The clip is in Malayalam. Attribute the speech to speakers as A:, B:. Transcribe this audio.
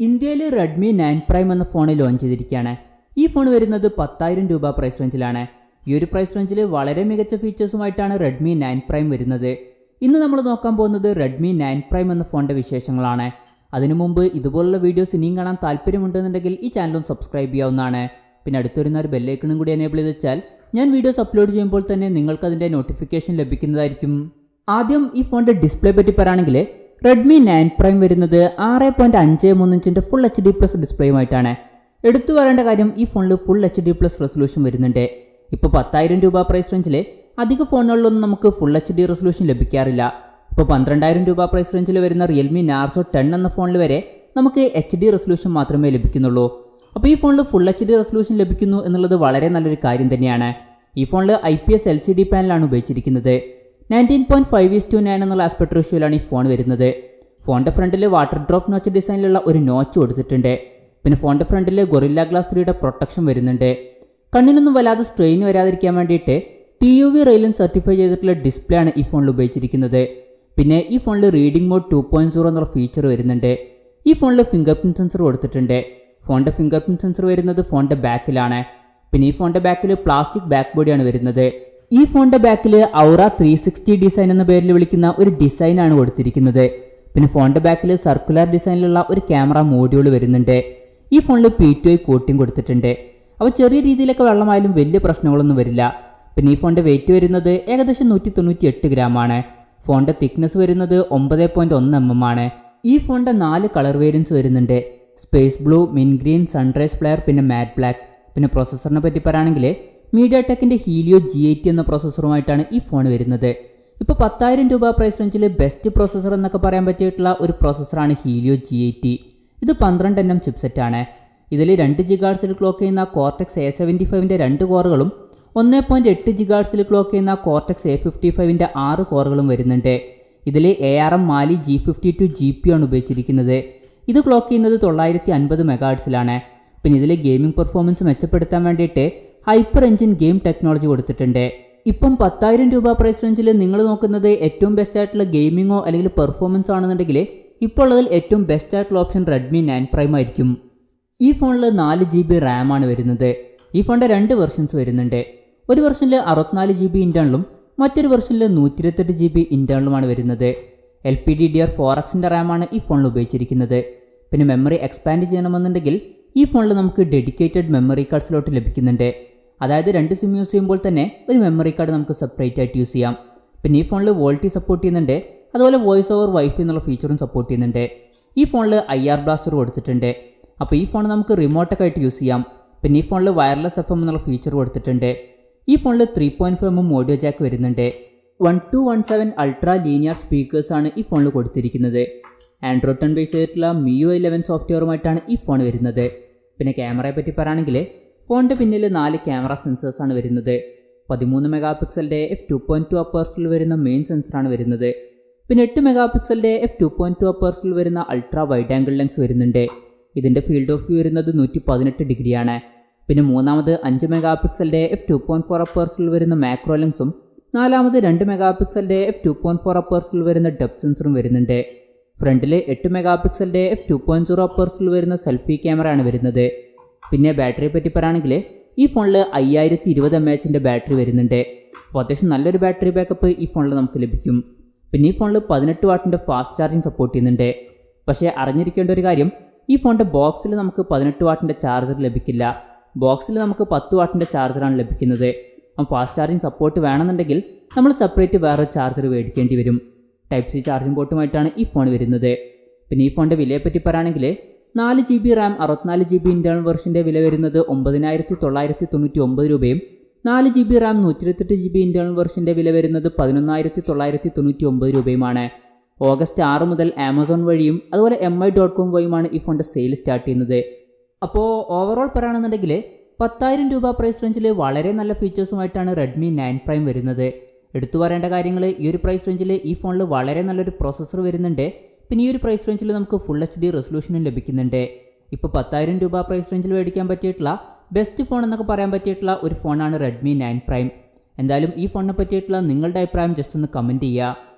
A: ഇന്ത്യയിൽ റെഡ്മി 9 പ്രൈം എന്ന ഫോൺ ലോഞ്ച് ചെയ്തിരിക്കുകയാണ്. ഈ ഫോൺ വരുന്നത് 10,000 രൂപ പ്രൈസ് റേഞ്ചിലാണ്. ഈ ഒരു പ്രൈസ് റേഞ്ചിൽ വളരെ മികച്ച ഫീച്ചേഴ്സുമായിട്ടാണ് റെഡ്മി 9 പ്രൈം വരുന്നത്. ഇന്ന് നമ്മൾ നോക്കാൻ പോകുന്നത് റെഡ്മി 9 പ്രൈം എന്ന ഫോണിൻ്റെ വിശേഷങ്ങളാണ്. അതിനു മുമ്പ് ഇതുപോലുള്ള വീഡിയോസ് ഇനിയും കാണാൻ താല്പര്യമുണ്ടെന്നുണ്ടെങ്കിൽ ഈ ചാനലും സബ്സ്ക്രൈബ് ചെയ്യാവുന്നതാണ്. പിന്നെ അടുത്തൊരുന്ന ഒരു ബെല്ലൈക്കണും കൂടി എനേബിൾ ചെയ്ത് വെച്ചാൽ ഞാൻ വീഡിയോസ് അപ്ലോഡ് ചെയ്യുമ്പോൾ തന്നെ നിങ്ങൾക്ക് അതിൻ്റെ നോട്ടിഫിക്കേഷൻ ലഭിക്കുന്നതായിരിക്കും. ആദ്യം ഈ ഫോണിൻ്റെ ഡിസ്പ്ലേ പറ്റി പറയുകയാണെങ്കിൽ റെഡ്മി 9 പ്രൈം വരുന്നത് 6.53 ഇഞ്ചിൻ്റെ ഫുൾ HD+ ഡിസ്പ്ലേയുമായിട്ടാണ്. എടുത്തു പറയേണ്ട കാര്യം, ഈ ഫോണിൽ ഫുൾ HD+ റെസൊല്യൂഷൻ വരുന്നുണ്ട്. ഇപ്പോൾ 10,000 രൂപ പ്രൈസ് റേഞ്ചിൽ അധിക ഫോണുകളിലൊന്നും നമുക്ക് ഫുൾ HD റെസൊല്യൂഷൻ ലഭിക്കാറില്ല. ഇപ്പോൾ 12,000 രൂപ പ്രൈസ് റേഞ്ചിൽ വരുന്ന റിയൽമി നാർസോ 10 എന്ന ഫോണിൽ വരെ നമുക്ക് HD റെസൊല്യൂഷൻ മാത്രമേ ലഭിക്കുന്നുള്ളൂ. അപ്പോൾ ഈ ഫോണിൽ ഫുൾ HD റെസൊല്യൂഷൻ ലഭിക്കുന്നു എന്നുള്ളത് വളരെ നല്ലൊരു കാര്യം തന്നെയാണ്. ഈ ഫോണിൽ IPS LCD പാനലാണ് ഉപയോഗിച്ചിരിക്കുന്നത്. 19.5:9 എന്നുള്ള ആസ്പെക്ട് റേഷ്യോയിലാണ് ഈ ഫോൺ വരുന്നത്. ഫോണിൻ്റെ ഫ്രണ്ടിൽ വാട്ടർ ഡ്രോപ്പ് നോച്ച് ഡിസൈനിലുള്ള ഒരു നോച്ച് കൊടുത്തിട്ടുണ്ട്. പിന്നെ ഫോണിൻ്റെ ഫ്രണ്ടിൽ ഗൊറില്ല ഗ്ലാസ് 3യുടെ പ്രൊട്ടക്ഷൻ വരുന്നുണ്ട്. കണ്ണിനൊന്നും വല്ലാതെ സ്ട്രെയിൻ വരാതിരിക്കാൻ വേണ്ടിയിട്ട് TUV റെയിലും സർട്ടിഫൈ ചെയ്തിട്ടുള്ള ഡിസ്പ്ലേ ആണ് ഈ ഫോണിൽ ഉപയോഗിച്ചിരിക്കുന്നത്. പിന്നെ ഈ ഫോണിൽ റീഡിംഗ് മോഡ് 2.0 എന്നുള്ള ഫീച്ചർ വരുന്നുണ്ട്. ഈ ഫോണിൽ ഫിംഗർ പ്രിന്റ് സെൻസർ കൊടുത്തിട്ടുണ്ട്. ഫോണിൻ്റെ ഫിംഗർ പ്രിന്റ് സെൻസർ വരുന്നത് ഫോണിൻ്റെ ബാക്കിലാണ്. പിന്നെ ഈ ഫോണിൻ്റെ ബാക്കിൽ പ്ലാസ്റ്റിക് ബാക്ക് ബോഡിയാണ് വരുന്നത്. ഈ ഫോണിൻ്റെ ബാക്കിൽ ഔറ 360 ഡിസൈൻ എന്ന പേരിൽ വിളിക്കുന്ന ഒരു ഡിസൈനാണ് കൊടുത്തിരിക്കുന്നത്. പിന്നെ ഫോണിൻ്റെ ബാക്കിൽ സർക്കുലർ ഡിസൈനിലുള്ള ഒരു ക്യാമറ മോഡ്യൂൾ വരുന്നുണ്ട്. ഈ ഫോണിൽ P2I കോട്ടിംഗ് കൊടുത്തിട്ടുണ്ട്. അപ്പോൾ ചെറിയ രീതിയിലൊക്കെ വെള്ളമായാലും വലിയ പ്രശ്നങ്ങളൊന്നും വരില്ല. പിന്നെ ഈ ഫോണിൻ്റെ വെയിറ്റ് വരുന്നത് ഏകദേശം 198 ഗ്രാമാണ്. ഫോണിൻ്റെ തിക്നെസ് വരുന്നത് 9.1 mm ആണ്. ഈ ഫോണിൻ്റെ 4 കളർ വേരിയൻസ് വരുന്നുണ്ട്: സ്പേസ് ബ്ലൂ, മിൻ ഗ്രീൻ, സൺറൈസ് ഫ്ലെയർ, പിന്നെ മാറ്റ് ബ്ലാക്ക്. പിന്നെ പ്രോസസ്സറിനെ പറ്റി പറയുകയാണെങ്കിൽ mediatekന്റെ helio G80 എന്ന പ്രോസസ്സറുമായിട്ടാണ് ഈ ഫോൺ വരുന്നത്. ഇപ്പോൾ 10,000 രൂപ പ്രൈസ് റേഞ്ചിൽ ബെസ്റ്റ് പ്രോസസ്സർ എന്നൊക്കെ പറയാൻ പറ്റിയിട്ടുള്ള ഒരു പ്രോസസ്സറാണ് helio G80. ഇത് 12nm ചിപ്സെറ്റാണ്. ഇതിൽ 2 GHz ക്ലോക്ക് ചെയ്യുന്ന കോർട്ടെക്സ് A75ൻ്റെ 2 കോറുകളും 1.8 GHz ക്ലോക്ക് ചെയ്യുന്ന കോർട്ടെക്സ് A55ൻ്റെ 6 കോറുകളും വരുന്നുണ്ട്. ഇതിൽ ARM Mali G52 GPU ആണ് ഉപയോഗിച്ചിരിക്കുന്നത്. ഇത് ക്ലോക്ക് ചെയ്യുന്നത് 950 MHz. പിന്നെ ഇതിൽ ഗെയിമിംഗ് പെർഫോമൻസ് മെച്ചപ്പെടുത്താൻ വേണ്ടിയിട്ട് ഹൈപ്പർ എഞ്ചിൻ ഗെയിം ടെക്നോളജി കൊടുത്തിട്ടുണ്ട്. ഇപ്പം 10,000 രൂപ പ്രൈസ് റേഞ്ചിൽ നിങ്ങൾ നോക്കുന്നത് ഏറ്റവും ബെസ്റ്റ് ആയിട്ടുള്ള ഗെയിമിങ്ങോ അല്ലെങ്കിൽ പെർഫോമൻസോ ആണെന്നുണ്ടെങ്കിൽ ഇപ്പോൾ ഉള്ളതിൽ ഏറ്റവും ബെസ്റ്റ് ആയിട്ടുള്ള ഓപ്ഷൻ റെഡ്മി 9 പ്രൈം ആയിരിക്കും. ഈ ഫോണിൽ 4 GB റാം ആണ് വരുന്നത്. ഈ ഫോണിൻ്റെ 2 വെർഷൻസ് വരുന്നുണ്ട്. ഒരു വെർഷനിൽ 64 GB ഇൻറ്റേണലും മറ്റൊരു വെർഷനിൽ 128 GB ഇൻറ്റേണലുമാണ് വരുന്നത്. LPDDR4Xൻ്റെ റാമാണ് ഈ ഫോണിൽ ഉപയോഗിച്ചിരിക്കുന്നത്. പിന്നെ മെമ്മറി എക്സ്പാൻഡ് ചെയ്യണമെന്നുണ്ടെങ്കിൽ ഈ ഫോണിൽ നമുക്ക് ഡെഡിക്കേറ്റഡ് മെമ്മറി കാർഡ് സ്ലോട്ട് ലഭിക്കുന്നുണ്ട്. അതായത് 2 സിം യൂസ് ചെയ്യുമ്പോൾ തന്നെ ഒരു മെമ്മറി കാർഡ് നമുക്ക് സെപ്പറേറ്റ് ആയിട്ട് യൂസ് ചെയ്യാം. പിന്നെ ഈ ഫോണിൽ വോൾട്ടി സപ്പോർട്ട് ചെയ്യുന്നുണ്ട്. അതുപോലെ വോയിസ് ഓവർ വൈഫൈ എന്നുള്ള ഫീച്ചറും സപ്പോർട്ട് ചെയ്യുന്നുണ്ട്. ഈ ഫോണിൽ IR ബ്ലാസ്റ്റർ കൊടുത്തിട്ടുണ്ട്. അപ്പോൾ ഈ ഫോൺ നമുക്ക് റിമോട്ടൊക്കെ ആയിട്ട് യൂസ് ചെയ്യാം. പിന്നെ ഈ ഫോണിൽ വയർലെസ് FM എന്നുള്ള ഫീച്ചർ കൊടുത്തിട്ടുണ്ട്. ഈ ഫോണിൽ 3.5 mm ഓഡിയോ ജാക്ക് വരുന്നുണ്ട്. 1217 അൾട്രാ ലീനിയർ സ്പീക്കേഴ്സാണ് ഈ ഫോണിൽ കൊടുത്തിരിക്കുന്നത്. ആൻഡ്രോയിഡ് 10 ബേസ് ചെയ്തിട്ടുള്ള MIUI 11 സോഫ്റ്റ്വെയറുമായിട്ടാണ് ഈ ഫോൺ വരുന്നത്. പിന്നെ ക്യാമറയെ പറ്റി പറയുകയാണെങ്കിൽ ഫോണിൻ്റെ പിന്നിൽ 4 ക്യാമറ സെൻസേഴ്സാണ് വരുന്നത്. 13 മെഗാപിക്സലിൻ്റെ f2.2 അപ്പേഴ്സിൽ വരുന്ന മെയിൻ സെൻസറാണ് വരുന്നത്. പിന്നെ 8 മെഗാപിക്സലിൻ്റെ f2.2 അപ്പേഴ്സിൽ വരുന്ന അൾട്രാ വൈഡ് ആംഗിൾ ലെൻസ് വരുന്നുണ്ട്. ഇതിൻ്റെ ഫീൽഡ് ഓഫ് വ്യൂ വരുന്നത് 118 ഡിഗ്രിയാണ്. പിന്നെ മൂന്നാമത് 5 മെഗാപിക്സലിൻ്റെ f2.4 അപ്പേഴ്സിൽ വരുന്ന മാക്രോ ലെൻസും 4-മത് 2 മെഗാപിക്സലിൻ്റെ f2.4 അപ്പേഴ്സിൽ വരുന്ന ഡെപ്ത് സെൻസറും വരുന്നുണ്ട്. ഫ്രണ്ടിൽ 8 മെഗാപിക്സലിൻ്റെ f2.0 അപ്പേഴ്സിൽ വരുന്ന സെൽഫി ക്യാമറയാണ് വരുന്നത്. പിന്നെ ബാറ്ററിയെ പറ്റി പറയുകയാണെങ്കിൽ ഈ ഫോണിൽ 5020 mAhൻ്റെ ബാറ്ററി വരുന്നുണ്ട്. അപ്പോൾ അത്യാവശ്യം നല്ലൊരു ബാറ്ററി ബാക്കപ്പ് ഈ ഫോണിൽ നമുക്ക് ലഭിക്കും. പിന്നെ ഈ ഫോണിൽ 18 വാട്ടിൻ്റെ ഫാസ്റ്റ് ചാർജിങ് സപ്പോർട്ട് ചെയ്യുന്നുണ്ട്. പക്ഷേ അറിഞ്ഞിരിക്കേണ്ട ഒരു കാര്യം, ഈ ഫോണിൻ്റെ ബോക്സിൽ നമുക്ക് 18 വാട്ടിൻ്റെ ചാർജർ ലഭിക്കില്ല. ബോക്സിൽ നമുക്ക് 10 വാട്ടിൻ്റെ ചാർജറാണ് ലഭിക്കുന്നത്. അപ്പം ഫാസ്റ്റ് ചാർജിങ് സപ്പോർട്ട് വേണമെന്നുണ്ടെങ്കിൽ നമ്മൾ സെപ്പറേറ്റ് വേറെ ചാർജർ മേടിക്കേണ്ടി വരും. Type-C ചാർജിംഗ് പോർട്ടുമായിട്ടാണ് ഈ ഫോൺ വരുന്നത്. പിന്നെ ഈ ഫോണിൻ്റെ വിലയെപ്പറ്റി പറയുകയാണെങ്കിൽ 4 GB റാം 64 GB ഇൻറ്റേർണൽ വെർഷൻ്റെ വില വരുന്നത് 9,999 രൂപയും 4 GB റാം 128 GB ഇൻറ്റേർണൽ വെർഷൻ്റെ വില വരുന്നത് 11,999 രൂപയുമാണ്. ഓഗസ്റ്റ് 6 മുതൽ ആമസോൺ വഴിയും അതുപോലെ mi.com വഴിയുമാണ് ഈ ഫോണിൻ്റെ സെയിൽ സ്റ്റാർട്ട് ചെയ്യുന്നത്. അപ്പോൾ ഓവറോൾ പറയുകയാണെന്നുണ്ടെങ്കിൽ 10,000 രൂപ പ്രൈസ് റേഞ്ചിൽ വളരെ നല്ല ഫീച്ചേഴ്സുമായിട്ടാണ് റെഡ്മി 9 പ്രൈം വരുന്നത്. എടുത്തു പറയേണ്ട കാര്യങ്ങൾ, ഈ ഒരു പ്രൈസ് റേഞ്ചിൽ ഈ ഫോണിൽ വളരെ നല്ലൊരു പ്രോസസ്സർ വരുന്നുണ്ട്. പിന്നെ ഈ ഒരു പ്രൈസ് റേഞ്ചിൽ നമുക്ക് ഫുൾ HD റെസൊല്യൂഷനും ലഭിക്കുന്നുണ്ട്. ഇപ്പോൾ 10,000 രൂപ പ്രൈസ് റേഞ്ചിൽ മേടിക്കാൻ പറ്റിയിട്ടുള്ള ബെസ്റ്റ് ഫോൺ എന്നൊക്കെ പറയാൻ പറ്റിയിട്ടുള്ള ഒരു ഫോണാണ് റെഡ്മി 9 പ്രൈം. എന്തായാലും ഈ ഫോണിനെ പറ്റിയിട്ടുള്ള നിങ്ങളുടെ അഭിപ്രായം ജസ്റ്റ് ഒന്ന് കമൻറ്റ് ചെയ്യുക.